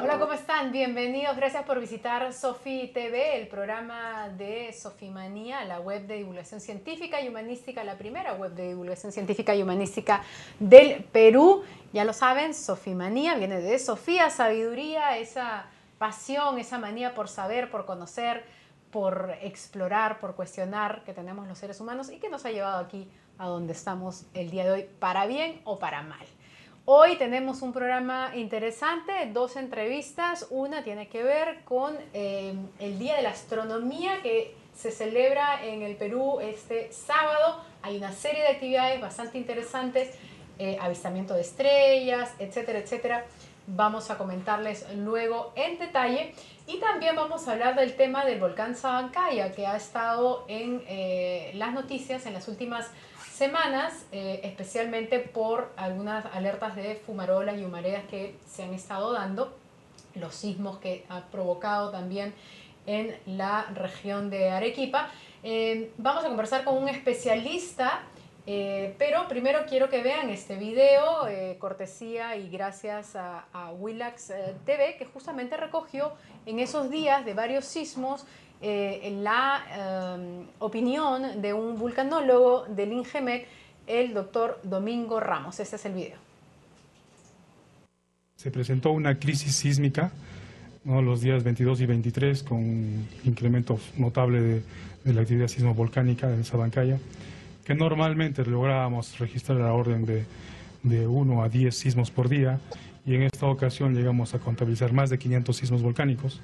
Hola, ¿cómo están? Bienvenidos. Gracias por visitar Sofi TV, el programa de Sofimanía, la web de divulgación científica y humanística, la primera web de divulgación científica y humanística del Perú. Ya lo saben, Sofimanía viene de Sofía, sabiduría, esa pasión, esa manía por saber, por conocer, por explorar, por cuestionar que tenemos los seres humanos y que nos ha llevado aquí a donde estamos el día de hoy, para bien o para mal. Hoy tenemos un programa interesante, dos entrevistas. Una tiene que ver con el Día de la Astronomía que se celebra en el Perú este sábado. Hay una serie de actividades bastante interesantes, avistamiento de estrellas, etcétera, etcétera. Vamos a comentarles luego en detalle. Y también vamos a hablar del tema del volcán Sabancaya, que ha estado en las noticias en las últimas semanas, especialmente por algunas alertas de fumarolas y humaredas que se han estado dando, los sismos que ha provocado también en la región de Arequipa. Vamos a conversar con un especialista, pero primero quiero que vean este video, cortesía y gracias a Willax TV, que justamente recogió en esos días de varios sismos la opinión de un vulcanólogo del INGEMEC, el doctor Domingo Ramos. Este es el video. Se presentó una crisis sísmica, ¿no?, los días 22 y 23 con un incremento notable de la actividad sismovolcánica en Sabancaya, que normalmente lográbamos registrar a la orden de 1 a 10 sismos por día, y en esta ocasión llegamos a contabilizar más de 500 sismos volcánicos.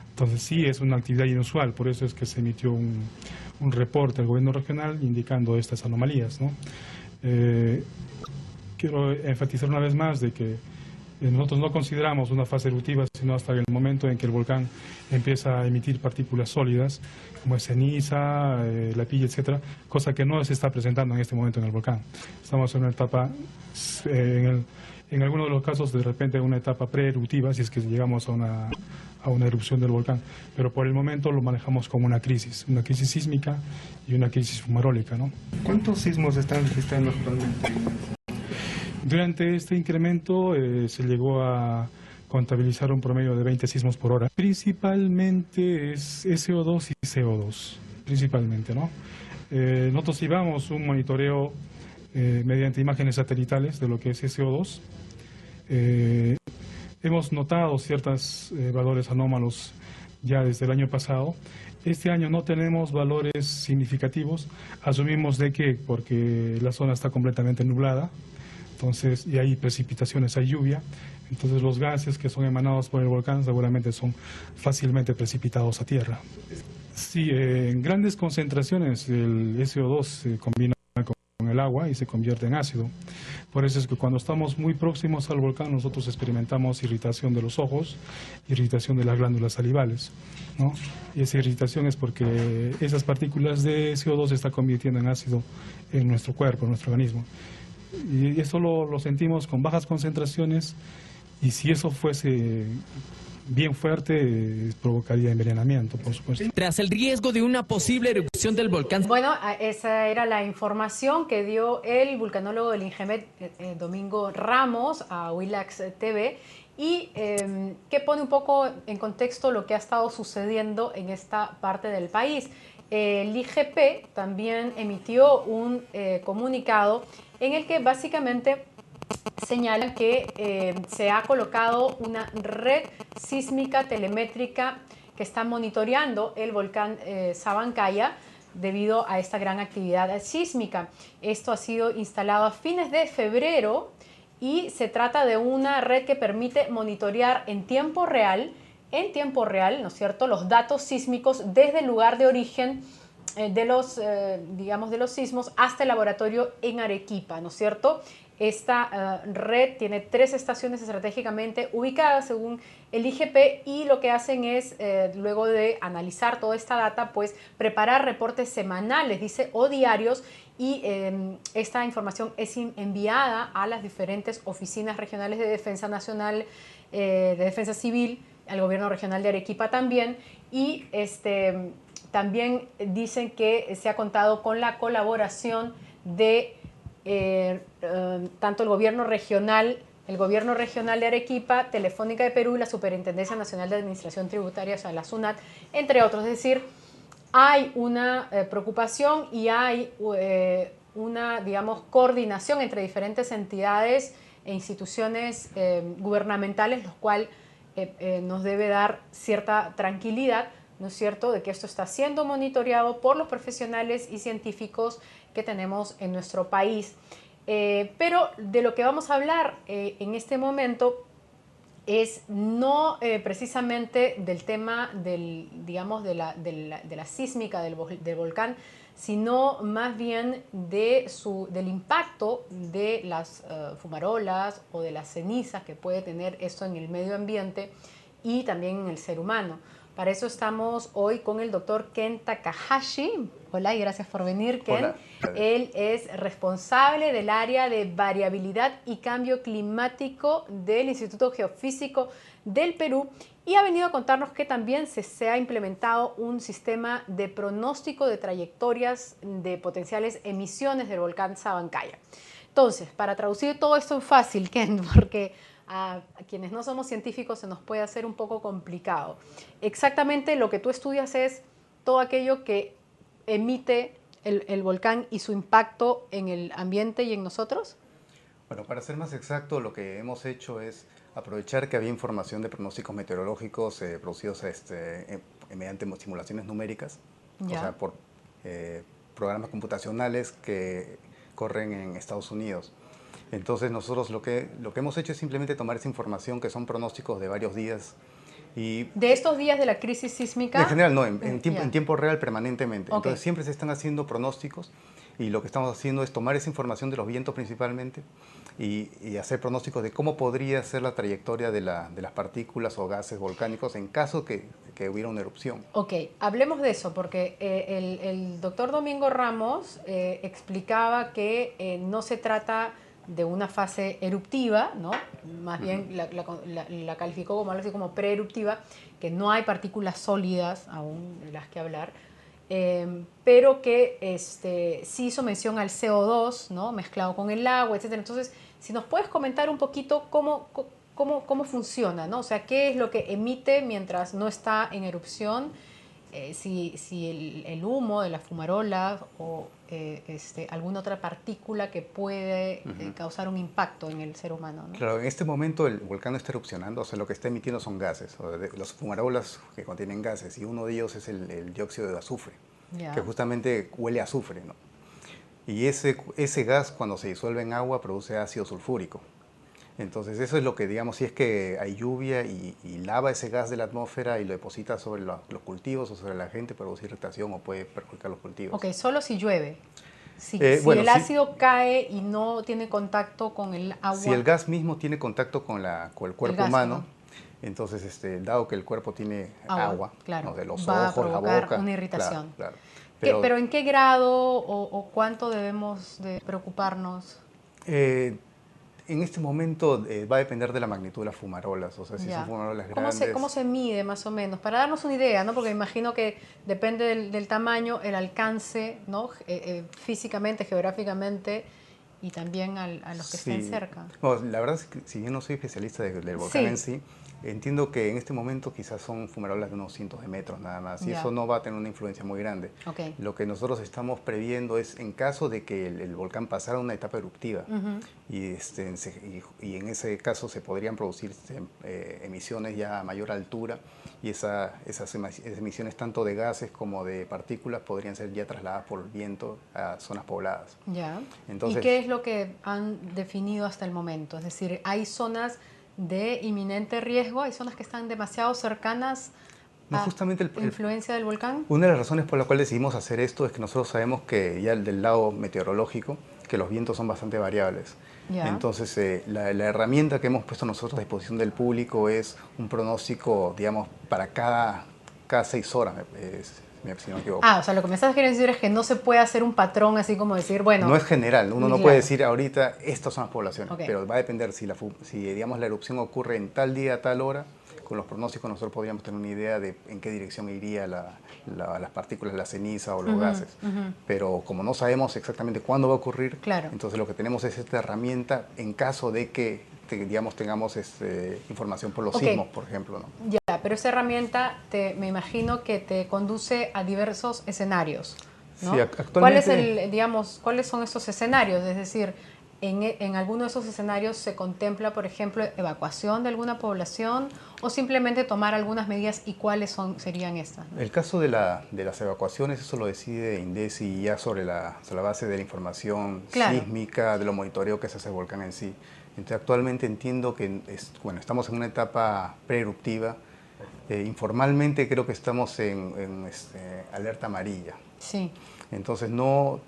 Entonces sí es una actividad inusual, por eso es que se emitió un reporte al gobierno regional indicando estas anomalías, ¿no? Quiero enfatizar una vez más de que nosotros no consideramos una fase eruptiva, sino hasta el momento en que el volcán empieza a emitir partículas sólidas, como es ceniza, la pilla, etcétera, cosa que no se está presentando en este momento en el volcán. Estamos en una etapa, en algunos de los casos, de repente una etapa pre-eruptiva, si es que llegamos a una erupción del volcán, pero por el momento lo manejamos como una crisis sísmica y una crisis fumarólica, ¿no? ¿Cuántos sismos están registrando actualmente? Durante este incremento se llegó a contabilizar un promedio de 20 sismos por hora. Principalmente es SO2 y CO2, principalmente, ¿no? Nosotros llevamos un monitoreo mediante imágenes satelitales de lo que es SO2. Hemos notado ciertos valores anómalos ya desde el año pasado. Este año no tenemos valores significativos. Asumimos de que porque la zona está completamente nublada, entonces, y hay precipitaciones, hay lluvia, entonces los gases que son emanados por el volcán seguramente son fácilmente precipitados a tierra. Sí, en grandes concentraciones el SO2 se combina con el agua y se convierte en ácido. Por eso es que cuando estamos muy próximos al volcán nosotros experimentamos irritación de los ojos, irritación de las glándulas salivales, ¿no? Y esa irritación es porque esas partículas de CO2 se están convirtiendo en ácido en nuestro cuerpo, en nuestro organismo. Y eso lo sentimos con bajas concentraciones, y si eso fuese bien fuerte provocaría envenenamiento, por supuesto. Tras el riesgo de una posible erupción del volcán. Bueno, esa era la información que dio el vulcanólogo del INGEMEC, Domingo Ramos, a Willax TV, y que pone un poco en contexto lo que ha estado sucediendo en esta parte del país. El IGP también emitió un comunicado en el que básicamente señalan que se ha colocado una red sísmica telemétrica que está monitoreando el volcán Sabancaya debido a esta gran actividad sísmica. Esto ha sido instalado a fines de febrero y se trata de una red que permite monitorear en tiempo real, ¿no es cierto?, los datos sísmicos desde el lugar de origen de los sismos hasta el laboratorio en Arequipa, ¿no es cierto? Esta red tiene 3 estaciones estratégicamente ubicadas según el IGP, y lo que hacen es, luego de analizar toda esta data, pues preparar reportes semanales, dice, o diarios, y esta información es enviada a las diferentes oficinas regionales de defensa nacional, de defensa civil, al gobierno regional de Arequipa también, y también dicen que se ha contado con la colaboración de tanto el gobierno regional el Gobierno Regional de Arequipa, Telefónica de Perú y la Superintendencia Nacional de Administración Tributaria, o sea, la SUNAT, entre otros. Es decir, hay una preocupación y hay una, digamos, coordinación entre diferentes entidades e instituciones gubernamentales, lo cual nos debe dar cierta tranquilidad, ¿no es cierto?, de que esto está siendo monitoreado por los profesionales y científicos que tenemos en nuestro país. Pero de lo que vamos a hablar en este momento es no precisamente del tema digamos, de la sísmica del volcán, sino más bien del impacto de las fumarolas o de las cenizas que puede tener esto en el medio ambiente y también en el ser humano. Para eso estamos hoy con el doctor Ken Takahashi. Hola y gracias por venir, Ken. Hola. Él es responsable del área de variabilidad y cambio climático del Instituto Geofísico del Perú y ha venido a contarnos que también se ha implementado un sistema de pronóstico de trayectorias de potenciales emisiones del volcán Sabancaya. Entonces, para traducir todo esto en fácil, Ken, porque a quienes no somos científicos se nos puede hacer un poco complicado. Exactamente lo que tú estudias es todo aquello que emite el volcán y su impacto en el ambiente y en nosotros. Bueno, para ser más exacto, lo que hemos hecho es aprovechar que había información de pronósticos meteorológicos producidos mediante simulaciones numéricas, Ya. o sea, por programas computacionales que corren en Estados Unidos. Entonces nosotros lo que hemos hecho es simplemente tomar esa información que son pronósticos de varios días y De estos días de la crisis sísmica. en general no, en tiempo real permanentemente. Okay. Entonces siempre se están haciendo pronósticos y lo que estamos haciendo es tomar esa información de los vientos principalmente y hacer pronósticos de cómo podría ser la trayectoria de las partículas o gases volcánicos en caso que hubiera una erupción. Ok, hablemos de eso, porque el doctor Domingo Ramos explicaba que no se trata de una fase eruptiva, ¿no? Más bien la calificó como algo así como preeruptiva, que no hay partículas sólidas aún de las que hablar, pero que sí hizo mención al CO2, ¿no? Mezclado con el agua, etc. Entonces, si nos puedes comentar un poquito cómo funciona, ¿no? O sea, qué es lo que emite mientras no está en erupción, si el humo de la fumarola o alguna otra partícula que puede causar un impacto en el ser humano, ¿no? Claro, en este momento el volcán no está erupcionando, o sea, lo que está emitiendo son gases, los fumarolas que contienen gases, y uno de ellos es el dióxido de azufre, Ya. que justamente huele a azufre, ¿no? Y ese gas, cuando se disuelve en agua, produce ácido sulfúrico. Entonces, eso es lo que, digamos, si es que hay lluvia y lava ese gas de la atmósfera y lo deposita sobre los cultivos o sobre la gente, puede producir irritación o puede perjudicar los cultivos. Ok, solo si llueve. Si Bueno, el ácido cae y no tiene contacto con el agua. Si el gas mismo tiene contacto con el cuerpo gas, humano, ¿no? entonces, dado que el cuerpo tiene agua, claro, ¿no? De los va ojos, a la provocar boca. una irritación. Claro. ¿Pero en qué grado o cuánto debemos de preocuparnos? En este momento va a depender de la magnitud de las fumarolas, o sea, si Ya. son fumarolas grandes. ¿Cómo se mide más o menos? Para darnos una idea, ¿no? Porque imagino que depende del tamaño, el alcance, ¿no? Físicamente, geográficamente y también a los que estén cerca. No, la verdad es que si bien no soy especialista del volcán Sí. en sí, entiendo que en este momento quizás son fumarolas de unos cientos de metros nada más, y Ya. eso no va a tener una influencia muy grande. Okay. Lo que nosotros estamos previendo es en caso de que el volcán pasara una etapa eruptiva, y en ese caso se podrían producir emisiones ya a mayor altura, y esas emisiones tanto de gases como de partículas podrían ser ya trasladadas por viento a zonas pobladas. Ya. Entonces, ¿y qué es lo que han definido hasta el momento? Es decir, ¿hay zonas de inminente riesgo? ¿Hay zonas que están demasiado cercanas no, a justamente la influencia del volcán? Una de las razones por las cuales decidimos hacer esto es que nosotros sabemos que ya del lado meteorológico, que los vientos son bastante variables. Ya. Entonces, la herramienta que hemos puesto nosotros a disposición del público es un pronóstico, digamos, para cada 6 horas, si no me equivoco. O sea, lo que me estás queriendo decir es que no se puede hacer un patrón así como decir, bueno... No es general, uno no claro. puede decir ahorita estas son las poblaciones, Okay. pero va a depender si digamos, la erupción ocurre en tal día, a tal hora. Con los pronósticos nosotros podríamos tener una idea de en qué dirección iría las partículas, la ceniza o los gases. Pero como no sabemos exactamente cuándo va a ocurrir, Claro. entonces lo que tenemos es esta herramienta en caso de que digamos, tengamos información por los Ok. sismos, por ejemplo, ¿no? Ya, pero esa herramienta me imagino que te conduce a diversos escenarios, ¿no? Sí, actualmente... ¿Cuáles son esos escenarios? Es decir, en alguno de esos escenarios se contempla, por ejemplo, evacuación de alguna población o simplemente tomar algunas medidas, y cuáles serían estas, ¿no? El caso de las evacuaciones, eso lo decide INDECI ya sobre la base de la información Claro. sísmica, de los monitoreos que se hace el volcán en sí. Entonces, actualmente entiendo que estamos en una etapa preeruptiva. Informalmente creo que estamos en alerta amarilla. Sí. Entonces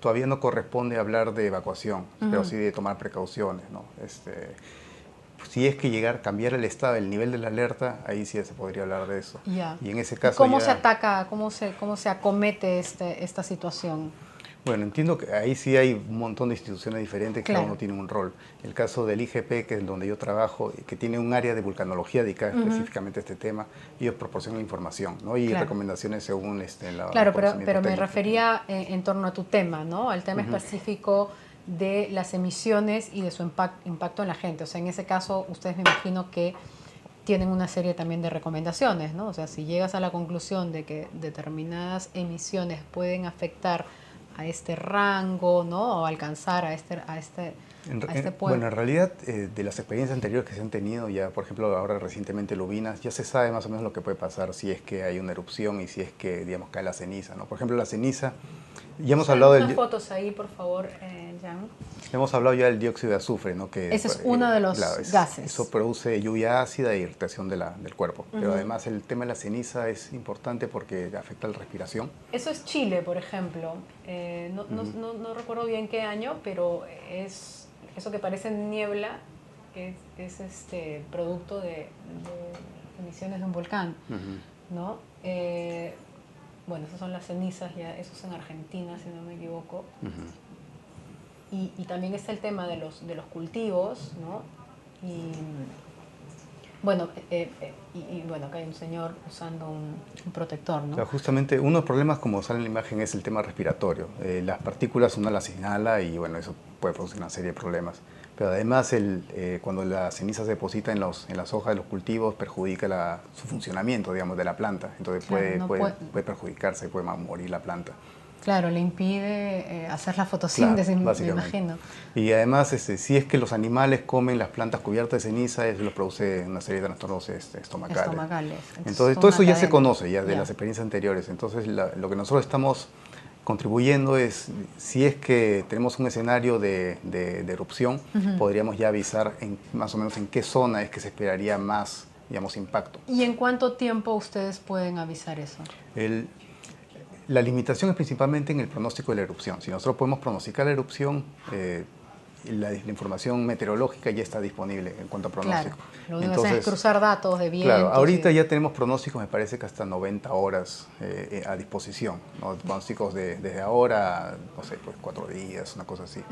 todavía no corresponde hablar de evacuación, pero sí de tomar precauciones, ¿no? Si es que cambiar el estado, el nivel de la alerta, ahí sí se podría hablar de eso. Ya. Y en ese caso ¿Cómo se ataca, cómo se acomete esta situación? Bueno, entiendo que ahí sí hay un montón de instituciones diferentes, Claro. cada uno tiene un rol. El caso del IGP, que es donde yo trabajo, que tiene un área de vulcanología dedicada específicamente a este tema, ellos proporcionan información, ¿no? Y Claro. recomendaciones según Claro, el conocimiento pero me técnico. refería en torno a tu tema, ¿no? Al tema específico de las emisiones y de su impacto en la gente. O sea, en ese caso, ustedes me imagino que tienen una serie también de recomendaciones, ¿no? O sea, si llegas a la conclusión de que determinadas emisiones pueden afectar a este rango, ¿no? O alcanzar a este pueblo. Bueno, en realidad, de las experiencias anteriores que se han tenido, ya por ejemplo ahora recientemente Lubinas, ya se sabe más o menos lo que puede pasar si es que hay una erupción y si es que, digamos, cae la ceniza, ¿no? Por ejemplo, la ceniza, ya hemos hablado unas fotos ahí, por favor, Jan. hemos hablado ya del dióxido de azufre, ¿no? Que, Ese es uno de los gases. Eso produce lluvia ácida e irritación del cuerpo. Pero además el tema de la ceniza es importante porque afecta la respiración. Eso es Chile, por ejemplo. No recuerdo bien qué año, pero es eso que parece niebla, es producto de emisiones de un volcán, ¿no? Bueno, esas son las cenizas, ya eso es en Argentina, si no me equivoco. Y también está el tema de los cultivos, ¿no? Y bueno, bueno, acá hay un señor usando un protector, ¿no? O sea, justamente uno de los problemas, como sale en la imagen, es el tema respiratorio. Las partículas uno las inhala y bueno, eso puede producir una serie de problemas. Pero además, cuando la ceniza se deposita en las hojas de los cultivos, perjudica su funcionamiento, digamos, de la planta. Entonces Claro, puede perjudicarse, puede morir la planta. Claro, le impide hacer la fotosíntesis, Claro, me imagino. Y además, si es que los animales comen las plantas cubiertas de ceniza, eso les produce una serie de trastornos estomacales. Entonces todo eso ya se conoce ya de las experiencias anteriores. Entonces, lo que nosotros estamos contribuyendo es, si es que tenemos un escenario de erupción, podríamos ya avisar más o menos en qué zona es que se esperaría más, digamos, impacto. ¿Y en cuánto tiempo ustedes pueden avisar eso? La limitación es principalmente en el pronóstico de la erupción. Si nosotros podemos pronosticar la erupción, la información meteorológica ya está disponible en cuanto a pronóstico. Claro, lo único que es cruzar datos de vientos. Claro, ahorita ya tenemos pronósticos, me parece que hasta 90 horas a disposición, ¿no? Pronósticos desde ahora, no sé, pues 4 días, una cosa así.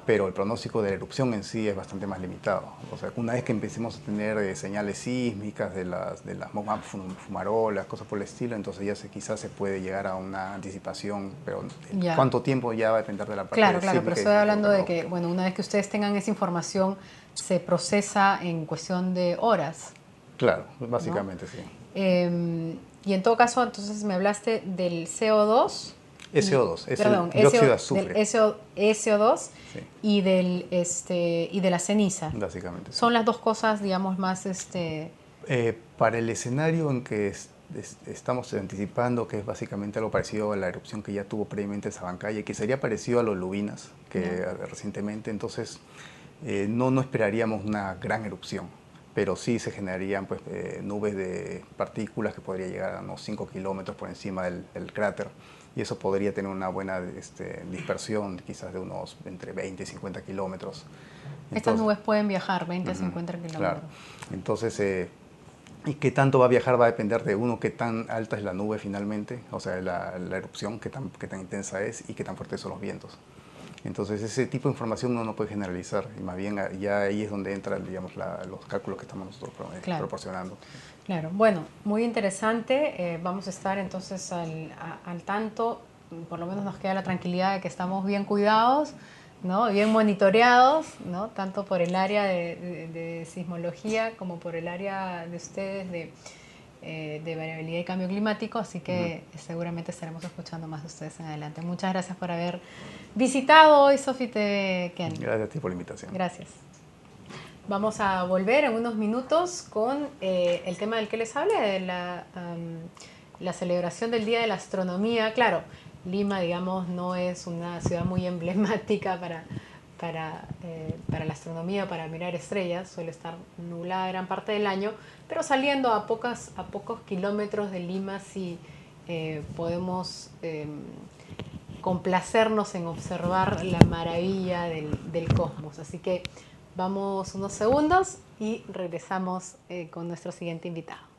Pero el pronóstico de la erupción en sí es bastante más limitado. O sea, una vez que empecemos a tener señales sísmicas de las magmas fumarolas, cosas por el estilo, entonces ya quizás se puede llegar a una anticipación, pero cuánto tiempo ya va a depender de la parte Claro, sísmica. pero estoy hablando de que, bueno, una vez que ustedes tengan esa información, se procesa en cuestión de horas. Claro, básicamente, ¿no? Sí. Y en todo caso, entonces me hablaste del CO2. SO2, es el dióxido de azufre. Del SO2 sí. y de la ceniza. Básicamente. Son las dos cosas, digamos, más... Para el escenario en que estamos anticipando, que es básicamente algo parecido a la erupción que ya tuvo previamente Sabancaya, que sería parecido a los Lubinas, que recientemente, entonces no esperaríamos una gran erupción, pero sí se generarían pues, nubes de partículas que podría llegar a unos 5 kilómetros por encima del cráter. Y eso podría tener una buena dispersión, quizás de unos entre 20 y 50 kilómetros. Estas nubes pueden viajar 20 a 50 kilómetros. Claro. Entonces, ¿y qué tanto va a viajar? Va a depender de uno, qué tan alta es la nube finalmente, o sea, la erupción, qué tan intensa es y qué tan fuertes son los vientos. Entonces, ese tipo de información uno no puede generalizar, y más bien ya ahí es donde entran, digamos, los cálculos que estamos nosotros proporcionando. Claro, bueno, muy interesante. Vamos a estar entonces al tanto, por lo menos nos queda la tranquilidad de que estamos bien cuidados, ¿no? Bien monitoreados, ¿no? Tanto por el área de sismología como por el área de ustedes de variabilidad y cambio climático, así que seguramente estaremos escuchando más de ustedes en adelante. Muchas gracias por haber visitado hoy Sofi TV, Ken. Gracias a ti por la invitación. Gracias. Vamos a volver en unos minutos con el tema del que les hablé, de la celebración del Día de la Astronomía. Claro, Lima, digamos, no es una ciudad muy emblemática para la astronomía, para mirar estrellas, suele estar nublada gran parte del año, pero saliendo a pocos kilómetros de Lima sí podemos complacernos en observar la maravilla del cosmos. Así que vamos unos segundos y regresamos con nuestro siguiente invitado.